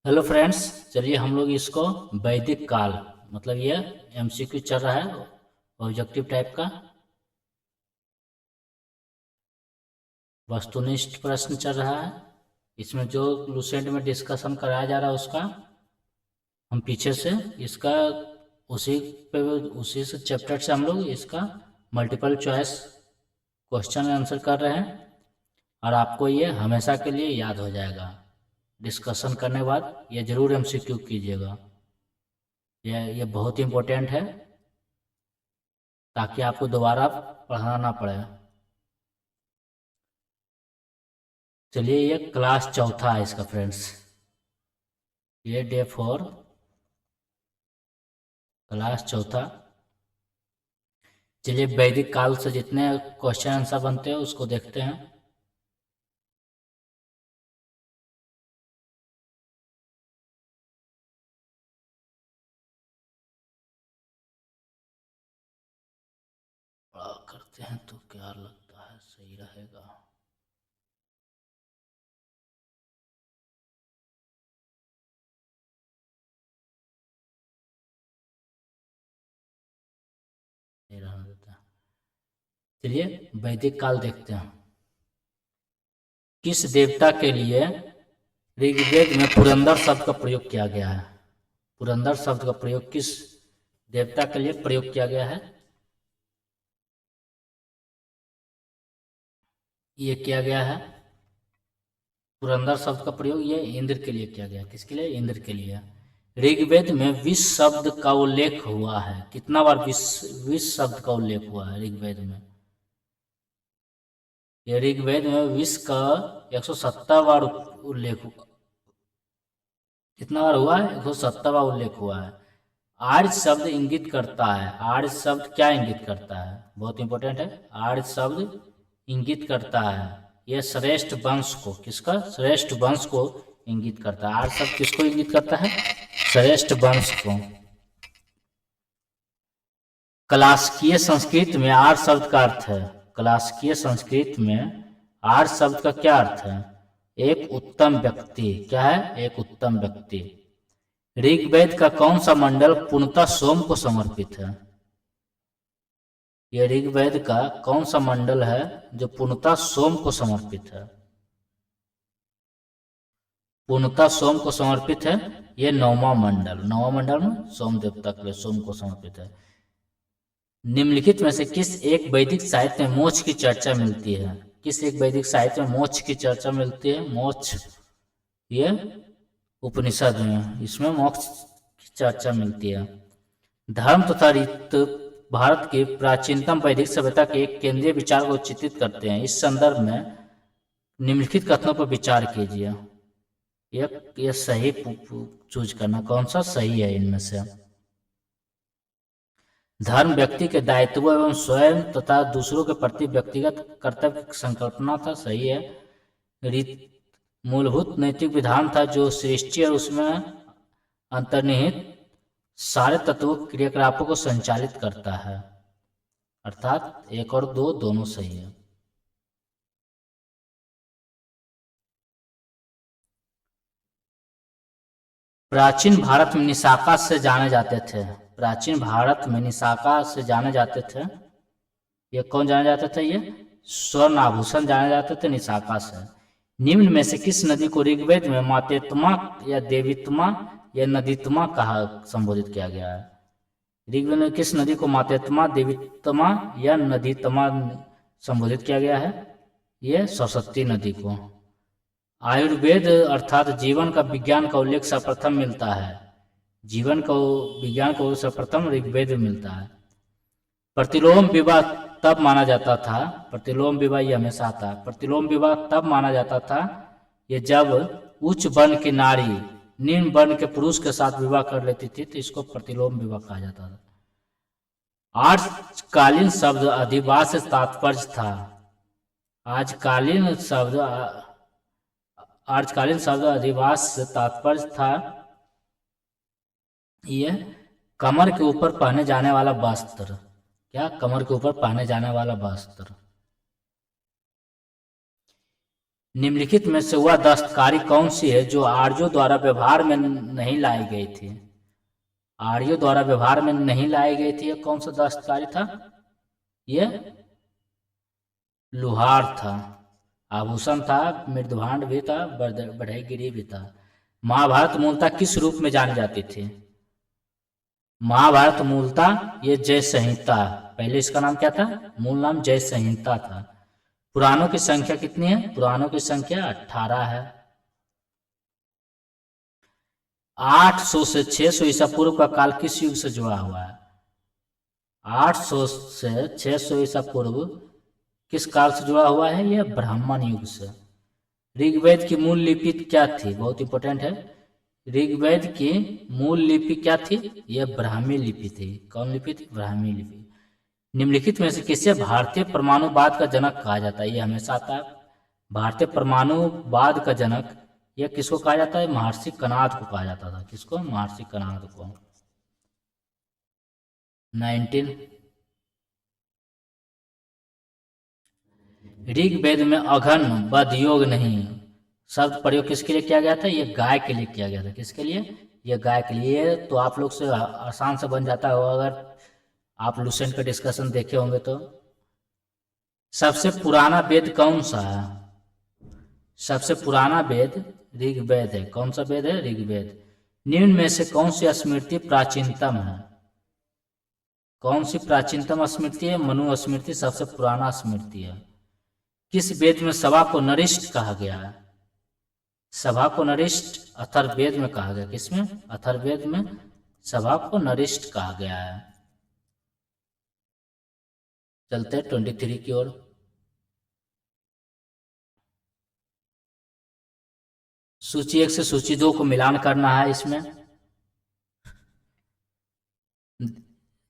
Hello friends, चलिए हम लोग इसको वैदिक काल मतलब ये एमसीक्यू चल रहा है ऑब्जेक्टिव टाइप का वस्तुनिष्ठ प्रश्न चल रहा है। इसमें जो लूसेंट में डिस्कशन कराया जा रहा है उसका हम पीछे से इसका उसी पे उसी से चैप्टर से हम लोग इसका मल्टीपल चॉइस क्वेश्चन आंसर कर रहे हैं और आपको ये हमेशा के लिए याद हो जाएगा। डिस्कशन करने के बाद ये ज़रूर एमसीक्यू कीजिएगा। ये बहुत इम्पोर्टेंट है ताकि आपको दोबारा पढ़ना ना पड़े। चलिए, ये क्लास चौथा है इसका फ्रेंड्स। ये डे 4 क्लास चौथा। चलिए, वैदिक काल से जितने क्वेश्चन आंसर बनते हैं उसको देखते हैं। करते हैं तो क्या लगता है सही रहेगा। नहीं रहने देते हैं। चलिए, वैदिक काल देखते हैं। किस देवता के लिए ऋग्वेद में पुरंदर शब्द का प्रयोग किया गया है? पुरंदर शब्द का प्रयोग किस देवता के लिए प्रयोग किया गया है? ये किया गया है पुरंदर शब्द का प्रयोग ये इंद्र के लिए किया गया। किसके लिए? इंद्र के लिए। ऋग्वेद में विष शब्द का उल्लेख हुआ है। कितना बार विष शब्द का उल्लेख हुआ है ऋग्वेद में? ये ऋग्वेद में विष का 170 बार उल्लेख हुआ। कितना बार हुआ है? 170 बार उल्लेख हुआ है। आर्य शब्द इंगित करता है। आर्य शब्द क्या इंगित करता है? बहुत इंपॉर्टेंट है। आर्य शब्द इंगित करता है यह श्रेष्ठ वंश को। किसका? श्रेष्ठ वंश को इंगित करता है। आर्य शब्द किसको इंगित करता है? श्रेष्ठ वंश को। क्लासिकीय संस्कृत में आर्य शब्द का अर्थ है। क्लासिकीय संस्कृत में आर्य शब्द का क्या अर्थ है? एक उत्तम व्यक्ति। क्या है? एक उत्तम व्यक्ति। ऋग्वेद का कौन सा मंडल पूर्णतः सोम को समर्पित है? यह ऋग्वेद का कौन सा मंडल है जो पूर्णतः सोम को समर्पित है? पूर्णतः सोम को समर्पित है। यह नौवां मंडल। नौवां मंडल में सोम देवता के लिए सोम को समर्पित है। निम्नलिखित में से किस एक वैदिक साहित्य में मोक्ष की चर्चा मिलती है? किस एक वैदिक साहित्य में मोक्ष की चर्चा मिलती है? मोक्ष ये उपनिषद में, इसमें मोक्ष की चर्चा मिलती है। धर्म तथा रीत भारत की प्राचीनतम वैदिक सभ्यता के एक केंद्रीय विचार को चित्रित करते हैं। इस संदर्भ में निम्नलिखित कथनों पर विचार कीजिए। यह सही चूज करना, कौन सा सही है इनमें से? धर्म व्यक्ति के दायित्व एवं स्वयं तथा दूसरों के प्रति व्यक्तिगत कर्तव्य की संकल्पना था। सही है। रीत मूलभूत नैतिक विधान था जो सृष्टि और उसमें अंतर्निहित सारे तत्वों क्रियाकलापों को संचालित करता है। अर्थात 1 और 2 दोनों सही है। प्राचीन भारत में निशाका से जाने जाते थे। प्राचीन भारत में निशाका से जाने जाते थे। ये कौन जाने जाते थे? ये स्वर्ण आभूषण जाने जाते थे निशाका से। निम्न में से किस नदी को ऋग्वेद में मातेत्मा या देवीत्मा या नदीत्मा कहा संबोधित किया गया है? ऋग्वेद में किस नदी को मातेत्मा, देवीत्मा या नदीत्मा संबोधित किया गया है? ये सरस्वती नदी को। आयुर्वेद अर्थात जीवन का विज्ञान का उल्लेख सर्वप्रथम मिलता है। जीवन को विज्ञान को सर्वप्रथम ऋग्वेद में मिलता है। प्रतिलोम विवाह तब माना जाता था। प्रतिलोम विवाह ये हमेशा आता है। प्रतिलोम विवाह तब माना जाता था ये जब उच्च वर्ण की नारी निम्न वर्ण के पुरुष के साथ विवाह कर लेती थी, तो इसको प्रतिलोम विवाह कहा जाता था। आजकालीन शब्द अधिवास से तात्पर्य था। आजकालीन शब्द अधिवास से तात्पर्य था ये कमर के ऊपर पहने जाने वाला वस्त्र। क्या? कमर के ऊपर पहने जाने वाला वस्त्र। निम्नलिखित में से वह दस्तकारी कौन सी है जो आर्यों द्वारा व्यवहार में नहीं लाई गई थी? आर्यों द्वारा व्यवहार में नहीं लाई गई थी, यह कौन सा दस्तकारी था? यह लुहार था, आभूषण था, मृदभांड भी था, बढ़ईगिरी भी था। महाभारत मूलतः किस रूप में जानी जाती थी? महाभारत मूलतः ये जय संहिता, पहले इसका नाम क्या था? मूल नाम जय संहिता था। पुराणों की संख्या कितनी है? पुराणों की संख्या 18 है। 800 से 600 ईसा पूर्व का काल किस युग से जुड़ा हुआ है? 800 से 600 ईसा पूर्व किस काल से जुड़ा हुआ है? यह ब्राह्मण युग से। ऋग्वेद की मूल लिपि क्या थी? बहुत इंपॉर्टेंट है। ऋग्वेद की मूल लिपि क्या थी? यह ब्राह्मी लिपि थी। कौन लिपि थी? ब्राह्मी लिपि। निम्नलिखित में से किसे भारतीय परमाणुवाद का जनक कहा जाता है? यह हमेशा आता है। भारतीय परमाणुवाद का जनक यह किसको कहा जाता है? महर्षि कणाद को कहा जाता था। किसको? महर्षि कणाद को। 19 ऋग्वेद में अघन बद योग नहीं शब्द प्रयोग किसके लिए किया गया था? यह गाय के लिए किया गया था। किसके लिए? यह गाय के लिए। तो आप लोग से आसान से बन जाता हो अगर आप लुसेंट का डिस्कशन देखे होंगे तो। सबसे पुराना वेद कौन सा है? सबसे पुराना वेद ऋग्वेद है। कौन सा वेद है? ऋग्वेद। निम्न में से कौन सी स्मृति प्राचीनतम है? कौन सी प्राचीनतम स्मृति है? मनु स्मृति सबसे पुराना स्मृति है। किस वेद में सभा को नरिष्ठ कहा गया है? सभा को नरिष्ठ अथर्ववेद में कहा गया। किसमें? अथर्ववेद में सभा को नरिष्ठ कहा गया है। चलते 23 की ओर। सूची 1 से सूची 2 को मिलान करना है। इसमें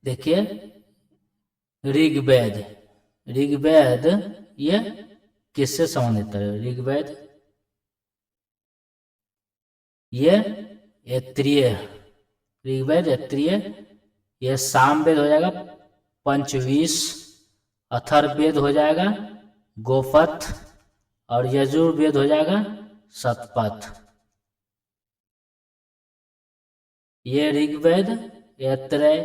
देखिए ऋग्वेद, ऋग्वेद ये किससे संबंधित है? ऋग्वेद ये ऐत्रीय, ऋग्वेद ऐत्रीय। ये सामवेद हो जाएगा पंचवीस, अथर्ववेद हो जाएगा गोपथ और यजुर्वेद हो जाएगा शतपथ। ये ऋग्वेद ऐत्रेय,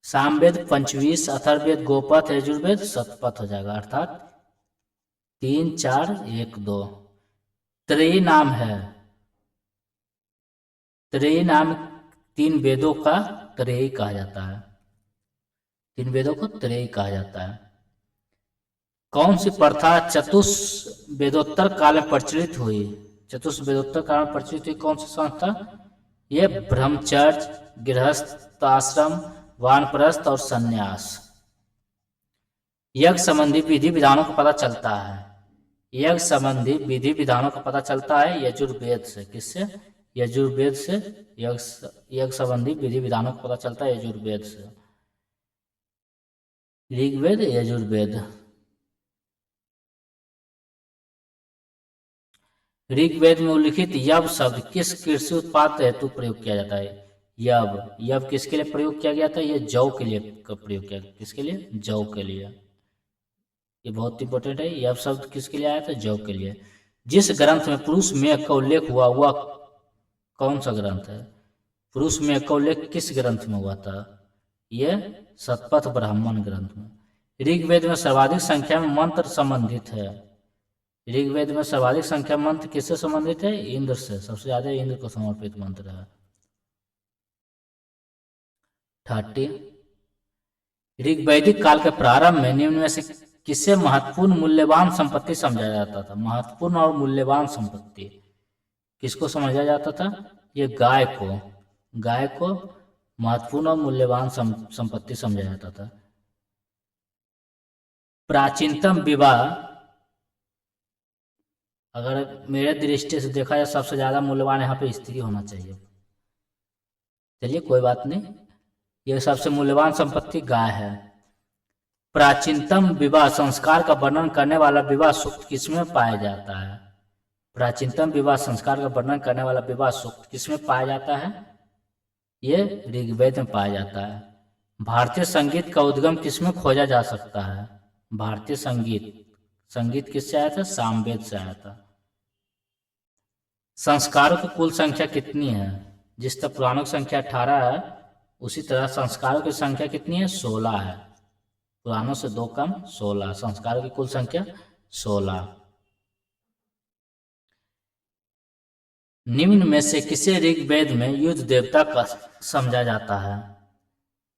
सामवेद पंचवीस, अथर्ववेद गोपथ, यजुर्वेद शतपथ हो जाएगा। अर्थात 3 4 1 2। त्रयी नाम है। त्रयी नाम 3 वेदों का त्रयी कहा जाता है। 3 वेदों को त्रयी कहा जाता है। कौन सी प्रथा चतुष्वेदोत्तर काल में प्रचलित हुई? चतुष्वेदोत्तर काल में प्रचलित हुई कौन सी संस्था? ये ब्रह्मचर्य, गृहस्थ आश्रम, वानप्रस्थ और संन्यास। यज्ञ संबंधी विधि विधानों का पता चलता है। यज्ञ संबंधी विधि विधानों का पता चलता है यजुर्वेद से। किससे? यजुर्वेद से। यज्ञ संबंधी विधि विधानों का पता चलता है यजुर्वेद से। ऋग्वेद, यजुर्वेद। ऋग्वेद में उल्लिखित यव शब्द किस कृषि उत्पाद हेतु प्रयोग किया जाता है? यव, यव किसके लिए प्रयोग किया गया था? यह जौ के लिए प्रयोग किया। किसके लिए? जौ के लिए। ये बहुत इंपॉर्टेंट है। यव शब्द किसके लिए आया था? जौ के लिए। जिस ग्रंथ में पुरुष में का उल्लेख हुआ वह कौन सा ग्रंथ है? पुरुष में का उल्लेख किस ग्रंथ में हुआ था? यह शतपथ ब्राह्मण ग्रंथ में। ऋग्वेद में सर्वाधिक संख्या में मंत्र संबंधित है। ऋग्वेद में सर्वाधिक संख्या मंत्र किससे संबंधित है? इंद्र से। सबसे ज्यादा इंद्र को समर्पित मंत्र है। 30 ऋग्वैदिक काल के प्रारंभ में निम्न में से किसे महत्वपूर्ण मूल्यवान संपत्ति समझा जाता था? महत्वपूर्ण और मूल्यवान संपत्ति किसको समझा जाता था? ये गाय को। गाय को महत्वपूर्ण और मूल्यवान संपत्ति समझा जाता था। प्राचीनतम विवाह अगर मेरे दृष्टि से देखा जाए सबसे ज्यादा मूल्यवान यहाँ पे स्त्री होना चाहिए। चलिए कोई बात नहीं, यह सबसे मूल्यवान संपत्ति गाय है। प्राचीनतम विवाह संस्कार का वर्णन करने वाला विवाह सूक्त किसमें पाया जाता है? प्राचीनतम विवाह संस्कार का वर्णन करने वाला विवाह सूक्त किसमें पाया जाता है? ये ऋग्वेद में पाया जाता है। भारतीय संगीत का उद्गम किसमें खोजा जा सकता है? भारतीय संगीत संगीत किससे आया था? सामवेद से आया था। संस्कारों की कुल संख्या कितनी है? जिस तरह पुराणों की संख्या 18 है, उसी तरह संस्कारों की संख्या कितनी है? 16 है। पुराणों से 2 कम 16, संस्कारों की कुल संख्या 16। निम्न में से किसे ऋग्वेद में युद्ध देवता का समझा जाता है?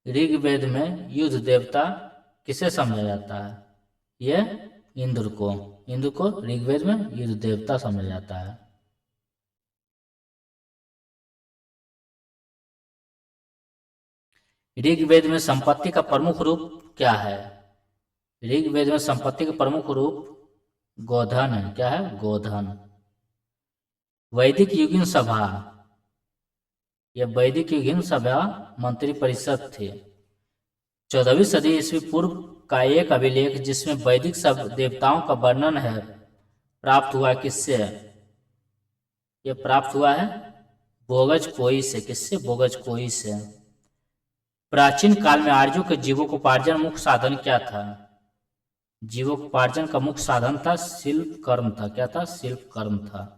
ऋग्वेद में युद्ध देवता किसे समझा जाता है? यह इंद्र को। इंद्र को ऋग्वेद में युद्ध देवता समझा जाता है। ऋग्वेद में संपत्ति का प्रमुख रूप क्या है? ऋग्वेद में संपत्ति का प्रमुख रूप गोधन है। क्या है? गोधन। वैदिक युगीन सभा, यह वैदिक युगीन सभा मंत्री परिषद थी। 14वीं सदी ईस्वी पूर्व का एक अभिलेख जिसमें वैदिक सब देवताओं का वर्णन है प्राप्त हुआ किससे? यह प्राप्त हुआ है बोगज कोई से। किससे? बोगज कोई से। प्राचीन काल में आर्यों के जीवकोपार्जन मुख्य साधन क्या था? जीवकोपार्जन का मुख्य साधन था शिल्प कर्म था। क्या था? शिल्प कर्म था।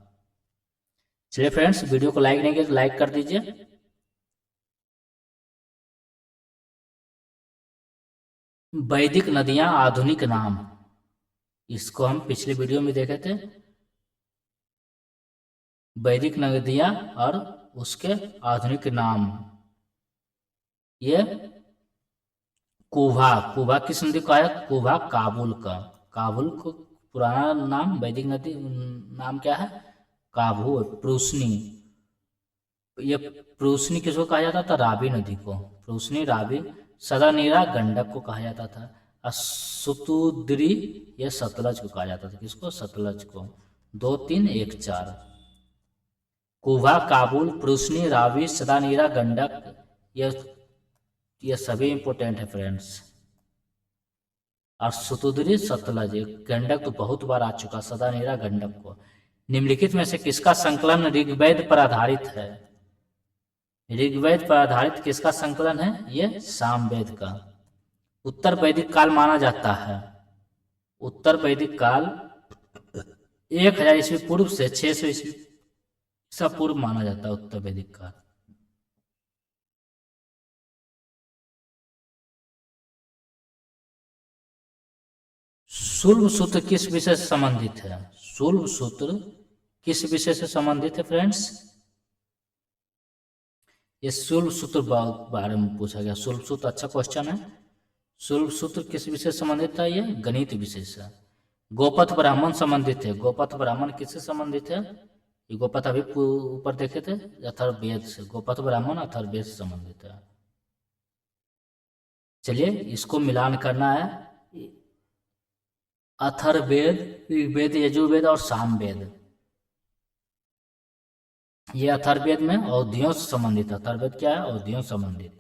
चलिए फ्रेंड्स, वीडियो को लाइक नहीं किया तो लाइक कर दीजिए। वैदिक नदियां आधुनिक नाम, इसको हम पिछले वीडियो में देखे थे। वैदिक नदियां और उसके आधुनिक नाम। ये कुभा, कुभा किस नदी का है? कुभा काबुल का। काबुल को पुराना नाम, वैदिक नदी नाम क्या है? काबू। प्रूसनी, ये प्रूसनी किसको कहा जाता था? रावी नदी को। प्रूसनी, रावी। सदानीरा गंडक को कहा जाता था। और सुतुद्री, ये सतलज को कहा जाता था। किसको? सतलज को। 2 3 1 4। कुभा, काबुल, प्रूसनी, रावी, सदानीरा, गंडक, ये सभी इंपोर्टेंट है फ्रेंड्स। और सुतुद्री, सतलज, गंडक तो बहुत बार आ चुका। सदानीरा, गंडक को। निम्नलिखित में से किसका संकलन ऋग्वेद पर आधारित है? ऋग्वेद पर आधारित किसका संकलन है? ये सामवेद का। उत्तर वैदिक काल माना जाता है। उत्तर वैदिक काल 1000 ईस्वी पूर्व से 600 ईस्वी सब पूर्व माना जाता है उत्तर वैदिक काल। शुल्ब सूत्र किस विषय से संबंधित है? शुल्ब सूत्र किस विषय से संबंधित है फ्रेंड्स? ये शुल्ब सूत्र बारे में पूछा गया। शुल्ब सूत्र अच्छा क्वेश्चन है। शुल्ब सूत्र किस विषय से संबंधित था? ये गणित विषय से। गोपथ ब्राह्मण संबंधित है। गोपथ ब्राह्मण किससे संबंधित है? ये गोपथ अभी ऊपर देखे थे, अथर्ववेद से। गोपथ ब्राह्मण अथर्ववेद से संबंधित है। चलिए इसको मिलान करना है। अथर्ववेद, ऋग्वेद, यजुर्वेद और सामवेद। ये अथर्ववेद में औषधियों से संबंधित। अथर्ववेद क्या है? औषधियों से संबंधित।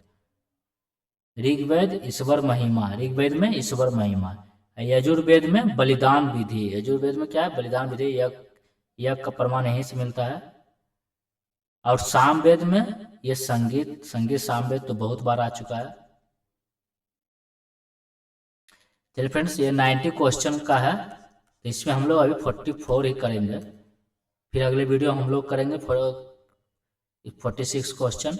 ऋग्वेद ईश्वर महिमा, ऋग्वेद में ईश्वर महिमा। यजुर्वेद में बलिदान विधि। यजुर्वेद में क्या है? बलिदान विधि। यज्ञ का प्रमाण यहीं से मिलता है। और सामवेद में ये संगीत। संगीत सामवेद तो बहुत बार आ चुका है। चलिए फ्रेंड्स, ये 90 क्वेश्चन का है, तो इसमें हम लोग अभी 44 ही करेंगे। फिर अगले वीडियो हम लोग करेंगे 46 क्वेश्चन।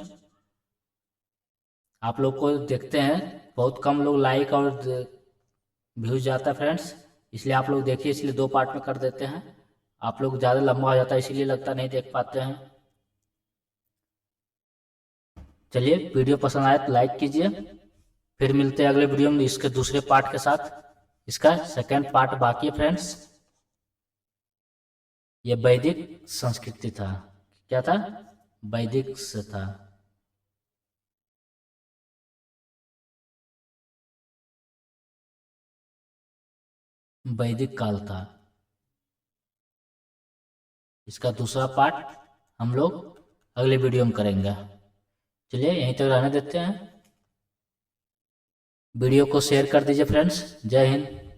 आप लोग को देखते हैं बहुत कम लोग लाइक और व्यूज जाता है फ्रेंड्स, इसलिए आप लोग देखिए, इसलिए 2 पार्ट में कर देते हैं। आप लोग ज़्यादा लंबा हो जाता है, इसीलिए लगता नहीं देख पाते हैं। चलिए वीडियो पसंद आए तो लाइक कीजिए। फिर मिलते हैं अगले वीडियो में इसके दूसरे पार्ट के साथ। इसका सेकंड पार्ट बाकी है फ्रेंड्स। ये वैदिक संस्कृति था। क्या था? वैदिक से था। वैदिक काल था। इसका दूसरा पार्ट हम लोग अगले वीडियो में करेंगे। चलिए यहीं तक रहने देते हैं। वीडियो को शेयर कर दीजिए फ्रेंड्स। जय हिंद।